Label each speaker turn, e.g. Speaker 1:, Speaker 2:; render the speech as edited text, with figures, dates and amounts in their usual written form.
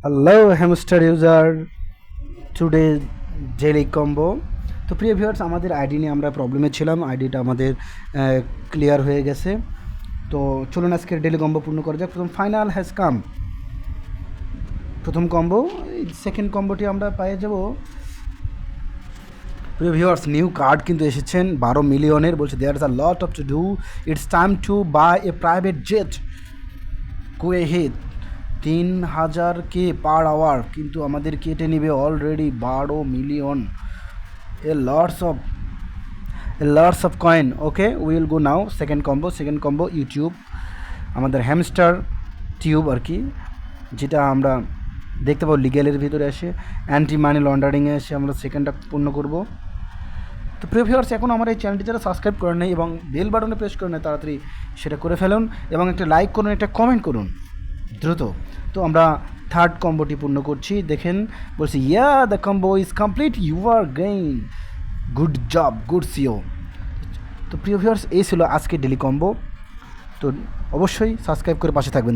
Speaker 1: Hello hamster user today daily combo. তো প্রিয় viewers, আমাদের আইডি নিয়ে আমরা প্রবলেমে ছিলাম, আইডিটা আমাদের ক্লিয়ার হয়ে গেছে। তো চলুন আজকের ডেইলি কম্বো পূর্ণ করা যাক। প্রথম ফাইনাল হ্যাজ কাম, প্রথম কম্বো। সেকেন্ড কম্বোটি আমরা পেয়ে যাব। প্রিয় ভিউয়ার্স, নিউ কার্ড কিন্তু এসেছেন 12 মিলিয়নের। বলছে there is a lot of to do, it's time to buy a private jet, go head. 3,000 per hour, কিন্তু আমাদের কেটে নেবে already 12 million. A lots of coin. Okay, will go now second combo YouTube, আমাদের hamster tube আর কি, যেটা আমরা দেখতে পাবো লিগ্যালের ভিতরে এসে, অ্যান্টি মানি লন্ডারিংয়ে এসে আমরা সেকেন্ডটা পূর্ণ করব। তো প্রিয় ভিউয়ার্স, এখন আমার এই চ্যানেলটি যারা সাবস্ক্রাইব করে নেই এবং বেল বাটনে প্রেস করে নেয়, তাড়াতাড়ি সেটা করে ফেলুন এবং একটা লাইক করুন, একটা কমেন্ট করুন দ্রুত। তো আমরা থার্ড কম্বোটি পূর্ণ করছি। দেখেন, বলছি yeah the combo is complete, you are gain, good job, good সিও। তো প্রিয় ভিউয়ার্স, এই ছিল আজকে ডেলি কম্বো। তো অবশ্যই সাবস্ক্রাইব করে পাশে থাকবেন।